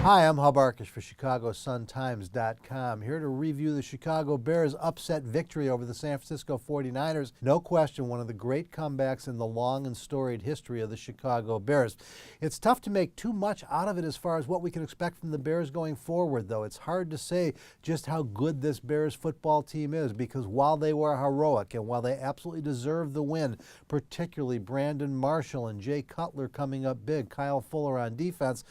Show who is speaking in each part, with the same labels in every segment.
Speaker 1: Hi, I'm Arkush for ChicagoSunTimes.com, here to review the Chicago Bears' upset victory over the San Francisco 49ers. No question, one of the great comebacks in the long and storied history of the Chicago Bears. It's tough to make too much out of it as far as what we can expect from the Bears going forward, though. It's hard to say just how good this Bears football team is, because while they were heroic and while they absolutely deserved the win, particularly Brandon Marshall and Jay Cutler coming up big, Kyle Fuller on defense,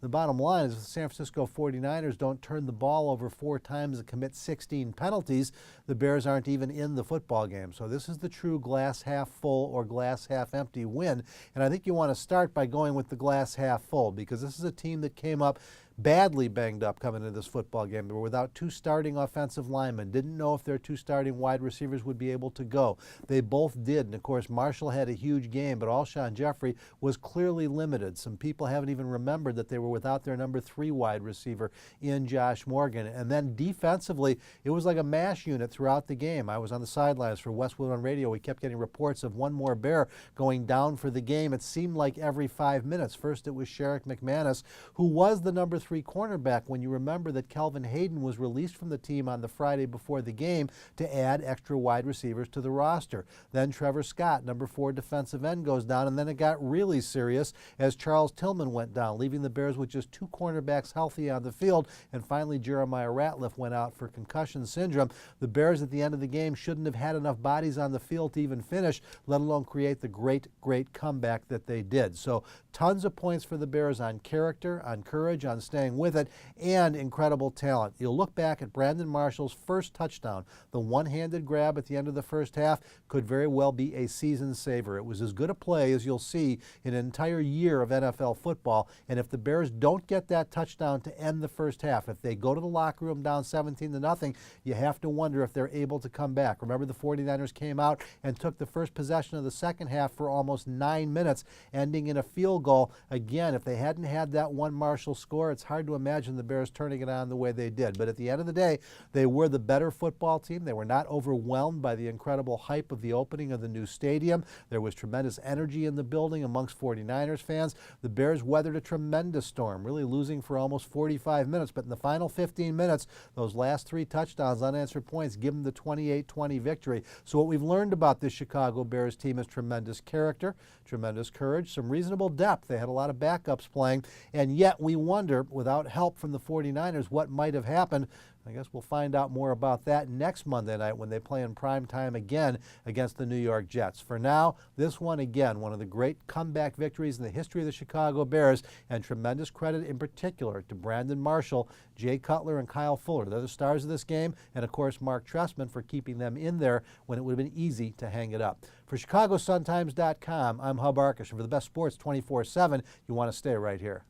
Speaker 1: the bottom line is if the San Francisco 49ers don't turn the ball over 4 times and commit 16 penalties, the Bears aren't even in the football game. So this is the true glass half full or glass half empty win. And I think you want to start by going with the glass half full, because this is a team that came up badly banged up coming into this football game. They were without 2 starting offensive linemen, didn't know if their 2 starting wide receivers would be able to go. They both did, and of course Marshall had a huge game, but Alshon Jeffrey was clearly limited. Some people haven't even remembered that they were without their number 3 wide receiver in Josh Morgan. And then defensively, it was like a mash unit throughout the game. I was on the sidelines for Westwood on radio. We kept getting reports of one more Bear going down for the game. It seemed like every 5 minutes. First it was Sherrick McManus, who was the number 3 cornerback, when you remember that Kelvin Hayden was released from the team on the Friday before the game to add extra wide receivers to the roster. Then Trevor Scott, number 4 defensive end, goes down, and then it got really serious as Charles Tillman went down, leaving the Bears with just 2 cornerbacks healthy on the field, and finally Jeremiah Ratliff went out for concussion syndrome. The Bears at the end of the game shouldn't have had enough bodies on the field to even finish, let alone create the great comeback that they did. So tons of points for the Bears on character, on courage, on staying with it, and incredible talent. You'll look back at Brandon Marshall's first touchdown. The one-handed grab at the end of the first half could very well be a season saver. It was as good a play as you'll see in an entire year of NFL football, and if the Bears don't get that touchdown to end the first half, if they go to the locker room down 17-0, you have to wonder if they're able to come back. Remember, the 49ers came out and took the first possession of the second half for almost 9 minutes, ending in a field goal. Again, if they hadn't had that one Marshall score, it's hard to imagine the Bears turning it on the way they did. But at the end of the day, they were the better football team. They were not overwhelmed by the incredible hype of the opening of the new stadium. There was tremendous energy in the building amongst 49ers fans. The Bears weathered a tremendous storm, really losing for almost 45 minutes. But in the final 15 minutes, those last 3 touchdowns, unanswered points, give them the 28-20 victory. So what we've learned about this Chicago Bears team is tremendous character, tremendous courage, some reasonable depth. They had a lot of backups playing, and yet we wonder, without help from the 49ers, what might have happened. I guess we'll find out more about that next Monday night when they play in prime time again against the New York Jets. For now, this one again, one of the great comeback victories in the history of the Chicago Bears, and tremendous credit in particular to Brandon Marshall, Jay Cutler, and Kyle Fuller. They're the stars of this game, and of course Mark Trestman for keeping them in there when it would have been easy to hang it up. For ChicagoSunTimes.com, I'm Arkush, and for the best sports 24/7, you want to stay right here.